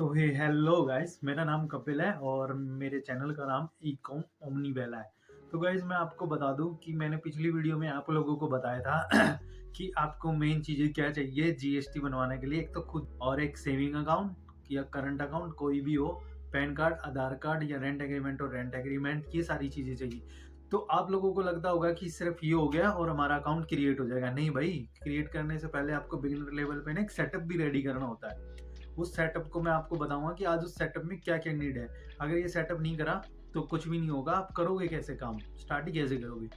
तो हे hello guys, मेरा नाम कपिल है और मेरे चैनल का नाम ईकॉम ओमनीवेला है। तो गाइस मैं आपको बता दूं कि मैंने पिछली वीडियो में आप लोगों को बताया था कि आपको मेन चीज़ें क्या चाहिए जीएसटी बनवाने के लिए। एक तो खुद और एक सेविंग अकाउंट या करंट अकाउंट कोई भी हो, पैन कार्ड, आधार कार्ड या रेंट एग्रीमेंट और रेंट एग्रीमेंट, ये सारी चीज़ें चाहिए। तो आप लोगों को लगता होगा कि सिर्फ ये हो गया और हमारा अकाउंट क्रिएट हो जाएगा। नहीं भाई, क्रिएट करने से पहले आपको बिगिनर लेवल पे ना एक सेटअप भी रेडी करना होता है। उस सेटअप को मैं आपको बताऊंगा कि आज उस सेटअप में क्या क्या नीड है। अगर ये सेटअप नहीं करा तो कुछ भी नहीं होगा। आप करोगे कैसे काम, स्टार्ट ही कैसे करोगे।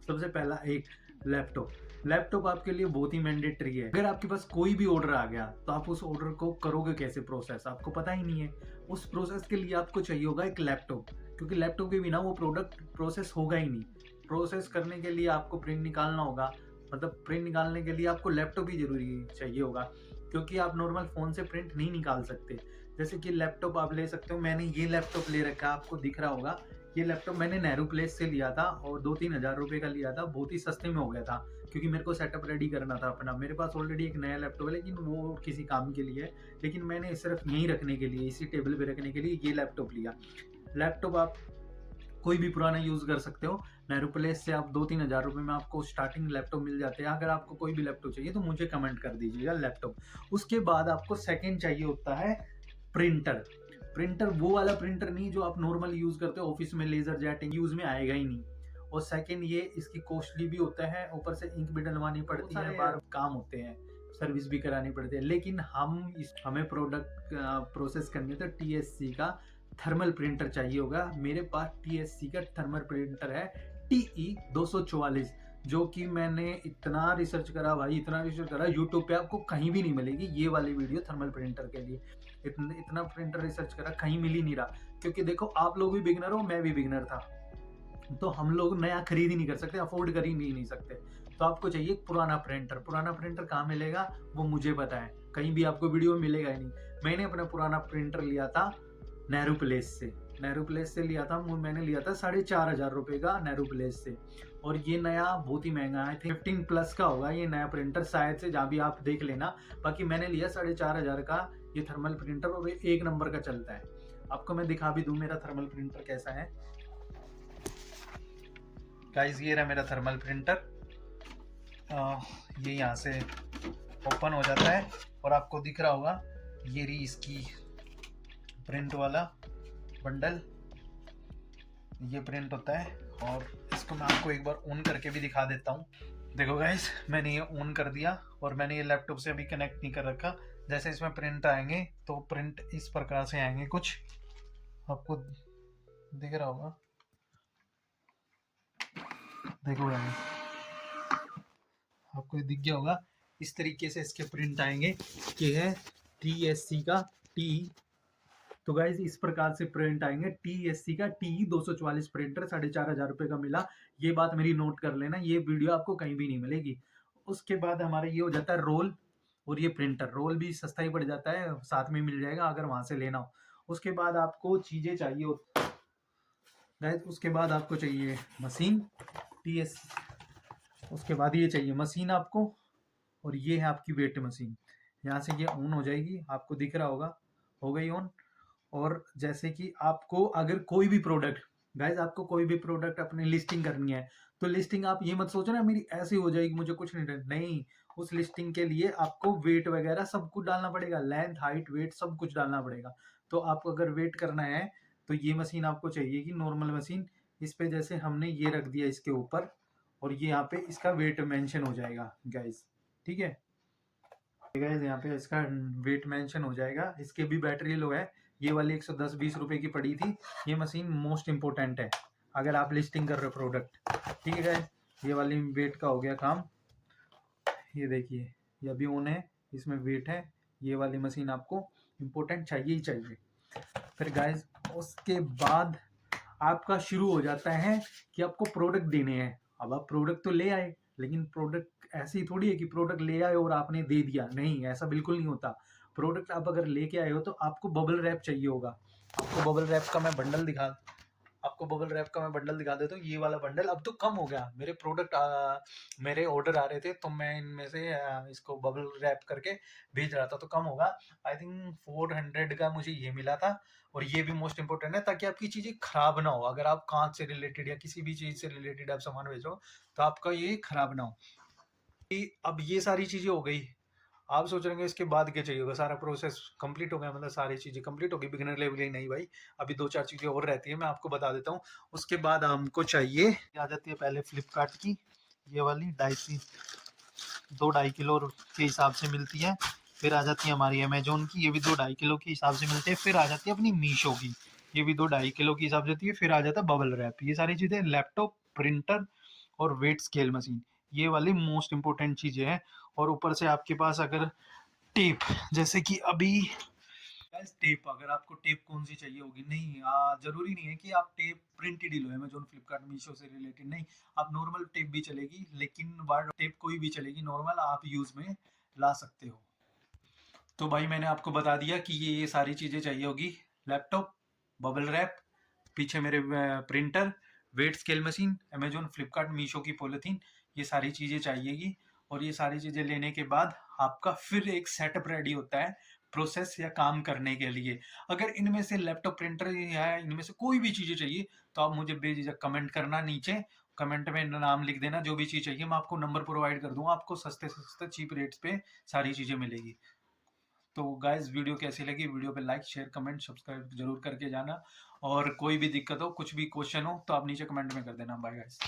सबसे पहला एक लैपटॉप। लैपटॉप आपके लिए बहुत ही मैंडेटरी है। अगर आपके पास कोई भी ऑर्डर आ गया तो आप उस ऑर्डर को करोगे कैसे, प्रोसेस आपको पता ही नहीं है। उस प्रोसेस के लिए आपको चाहिए होगा एक लैपटॉप, क्योंकि लैपटॉप के बिना वो प्रोडक्ट प्रोसेस होगा ही नहीं। प्रोसेस करने के लिए आपको प्रिंट निकालना होगा, मतलब प्रिंट निकालने के लिए आपको लैपटॉप ही जरूरी चाहिए होगा, क्योंकि आप नॉर्मल फ़ोन से प्रिंट नहीं निकाल सकते। जैसे कि लैपटॉप आप ले सकते हो। मैंने ये लैपटॉप ले रखा है, आपको दिख रहा होगा। ये लैपटॉप मैंने नेहरू प्लेस से लिया था और 2-3 हज़ार रुपये का लिया था। बहुत ही सस्ते में हो गया था, क्योंकि मेरे को सेटअप रेडी करना था अपना। मेरे पास ऑलरेडी एक नया लैपटॉप है, लेकिन वो किसी काम के लिए है। लेकिन मैंने सिर्फ यहीं रखने के लिए, इसी टेबल पे रखने के लिए ये लैपटॉप लिया। लैपटॉप आप कोई भी पुराना यूज़ कर सकते हो। नेहरू प्लेस से आप 2-3 हज़ार रुपये में आपको स्टार्टिंग लैपटॉप मिल जाते हैं। अगर आपको कोई भी लैपटॉप चाहिए तो मुझे कमेंट कर दीजिएगा लैपटॉप। उसके बाद आपको सेकंड चाहिए होता है प्रिंटर। प्रिंटर वो वाला प्रिंटर नहीं जो आप नॉर्मल यूज़ करते हो ऑफिस में, लेज़र जेटिंग यूज़ में आएगा ही नहीं। और सेकंड ये इसकी कॉस्टली भी होता है, ऊपर से इंक भी डलवानी पड़ती है, बार काम होते हैं, सर्विस भी करानी पड़ती है। लेकिन हमें प्रोडक्ट प्रोसेस करनी है तो टीएससी का थर्मल प्रिंटर चाहिए होगा। मेरे पास टीएससी का थर्मल प्रिंटर है TE244, जो कि मैंने इतना रिसर्च करा भाई, इतना रिसर्च करा, यूट्यूब पे आपको कहीं भी नहीं मिलेगी ये वाली वीडियो थर्मल प्रिंटर के लिए। इतना प्रिंटर रिसर्च करा, कहीं मिल ही नहीं रहा। क्योंकि देखो, आप लोग भी बिगनर हो, मैं भी बिगनर था, तो हम लोग नया खरीद ही नहीं कर सकते, अफोर्ड कर ही नहीं सकते। तो आपको चाहिए एक पुराना प्रिंटर। पुराना प्रिंटर कहाँ मिलेगा वो मुझे पता है, कहीं भी आपको वीडियो में मिलेगा ही नहीं। मैंने अपना पुराना प्रिंटर लिया था नेहरू प्लेस से। नेहरू प्लेस से लिया था, मैंने लिया था 4,500 रुपये का नेहरू प्लेस से। और ये नया बहुत ही महंगा है, 15 प्लस का होगा ये नया प्रिंटर शायद से, जहाँ भी आप देख लेना। बाकी मैंने लिया 4,500 का ये थर्मल प्रिंटर, और ये 1 नंबर का चलता है। आपको मैं दिखा भी दूँ मेरा थर्मल प्रिंटर कैसा है। गाइस ये रहा मेरा थर्मल प्रिंटर। ये यहाँ से ओपन हो जाता है और आपको दिख रहा होगा ये रही इसकी प्रिंट वाला बंडल। ये प्रिंट होता है और इसको मैं आपको एक बार ऑन करके भी दिखा देता हूँ। देखो गाइस, मैंने ये ऑन कर दिया और मैंने ये लैपटॉप से अभी कनेक्ट नहीं कर रखा। जैसे इसमें प्रिंट आएंगे तो प्रिंट इस प्रकार से आएंगे कुछ, आपको दिख रहा होगा। देखो गाइस, आपको दिख गया होगा, इस तरीके से इसके प्रिंट आएंगे कि है TSC का टी। तो गाइज इस प्रकार से प्रिंट आएंगे। TSC का TE244 प्रिंटर 4,500 रुपये का मिला। ये बात मेरी नोट कर लेना, ये वीडियो आपको कहीं भी नहीं मिलेगी। उसके बाद हमारा ये हो जाता है रोल, और ये प्रिंटर रोल भी सस्ता ही पड़ जाता है, साथ में मिल जाएगा अगर वहां से लेना हो। उसके बाद आपको चीजें चाहिए गाइज, उसके बाद आपको चाहिए मशीन TS। उसके बाद ये चाहिए मशीन आपको, और ये है आपकी वेट मशीन। यहाँ से ये ऑन हो जाएगी, आपको दिख रहा होगा, हो गई ऑन। और जैसे कि आपको अगर कोई भी प्रोडक्ट, गाइज आपको कोई भी प्रोडक्ट अपनी लिस्टिंग करनी है, तो लिस्टिंग आप ये मत सोचो ना मेरी ऐसी हो जाएगी, मुझे कुछ नहीं। उस लिस्टिंग के लिए आपको वेट वगैरह सब कुछ डालना पड़ेगा, लेंथ, हाइट, वेट सब कुछ डालना पड़ेगा। तो आपको अगर वेट करना है तो ये मशीन आपको चाहिए कि नॉर्मल मशीन। इस पे जैसे हमने ये रख दिया इसके ऊपर, और ये यहाँ पे इसका वेट मेंशन हो जाएगा गाइज, ठीक है गाइज, यहाँ पे इसका वेट मेंशन हो जाएगा। इसके भी बैटरी लो है, ये वाली 110-20 रुपए की पड़ी थी। ये मशीन मोस्ट इंपॉर्टेंट है अगर आप लिस्टिंग कर रहे हो प्रोडक्ट, ठीक है गाइज। ये वाली वेट का हो गया काम। ये देखिए, ये अभी ऑन है, इसमें वेट है। ये वाली मशीन आपको इंपॉर्टेंट चाहिए ही चाहिए। फिर गाइज उसके बाद आपका शुरू हो जाता है कि आपको प्रोडक्ट देने हैं। अब आप प्रोडक्ट तो ले आए, लेकिन प्रोडक्ट ऐसी थोड़ी है कि प्रोडक्ट ले आए और आपने दे दिया, नहीं, ऐसा बिल्कुल नहीं होता। प्रोडक्ट आप अगर लेके आए हो तो आपको बबल रैप चाहिए होगा। आपको बबल रैप का मैं बंडल आपको बबल रैप का मैं बंडल दिखा देता हूँ। ये वाला बंडल अब तो कम हो गया, मेरे मेरे ऑर्डर आ रहे थे तो मैं इनमें से इसको बबल रैप करके भेज रहा था, तो कम होगा। आई थिंक 400 का मुझे ये मिला था। और ये भी मोस्ट इंपॉर्टेंट है ताकि आपकी चीज़ें खराब ना हो। अगर आप कांच से रिलेटेड या किसी भी चीज़ से रिलेटेड आप सामान भेजो तो आपका ये खराब ना हो। अब ये सारी चीज़ें हो गई। आप सोच रहे हैं इसके बाद क्या चाहिए होगा, सारा प्रोसेस कंप्लीट हो गया, मतलब सारी चीज़ें कंप्लीट हो गई बिगिनर लेवल की। नहीं भाई, अभी 2-4 चीज़ें और रहती है, मैं आपको बता देता हूँ। उसके बाद हमको चाहिए, आ जाती है पहले फ्लिपकार्ट की ये वाली 2-2.5 किलो के हिसाब से मिलती है। फिर आ जाती है हमारी अमेजोन की, ये भी 2-2.5 किलो के हिसाब से मिलती है। फिर आ जाती है अपनी मीशो की, ये भी 2-2.5 किलो के हिसाब से होती है। फिर आ जाता है बबल रैप। ये सारी चीज़ें, लैपटॉप, प्रिंटर और वेट स्केल मशीन, ये वाली मोस्ट इंपॉर्टेंट चीज़ें हैं। और ऊपर से आपके पास अगर टेप, जैसे कि अभी टेप, अगर आपको टेप कौन सी चाहिए होगी, नहीं जरूरी नहीं है कि आप टेप प्रिंटेड ही लो अमेजोन, फ्लिपकार्ट, मीशो से रिलेटेड। नहीं, आप नॉर्मल टेप भी चलेगी, लेकिन वार्ड टेप कोई भी चलेगी, नॉर्मल आप यूज में ला सकते हो। तो भाई मैंने आपको बता दिया कि ये सारी चीज़ें चाहिए होगी। लैपटॉप, बबल रैप, पीछे मेरे printer, weight scale machine, Amazon, Flipkart, Meesho की पॉलिथीन, ये सारी चीज़ें चाहिएगी। और ये सारी चीज़ें लेने के बाद आपका फिर एक सेटअप रेडी होता है प्रोसेस या काम करने के लिए। अगर इनमें से लैपटॉप, प्रिंटर या इनमें से कोई भी चीज़ें चाहिए तो आप मुझे बेझिझक कमेंट करना, नीचे कमेंट में नाम लिख देना, जो भी चीज़ चाहिए मैं आपको नंबर प्रोवाइड कर दूंगा, आपको सस्ते से सस्ते चीप रेट्स पे सारी चीज़ें मिलेगी। तो गाइस वीडियो कैसी लगी, वीडियो पे लाइक, शेयर, कमेंट, सब्सक्राइब जरूर करके जाना। और कोई भी दिक्कत हो, कुछ भी क्वेश्चन हो तो आप नीचे कमेंट में कर देना। Bye guys.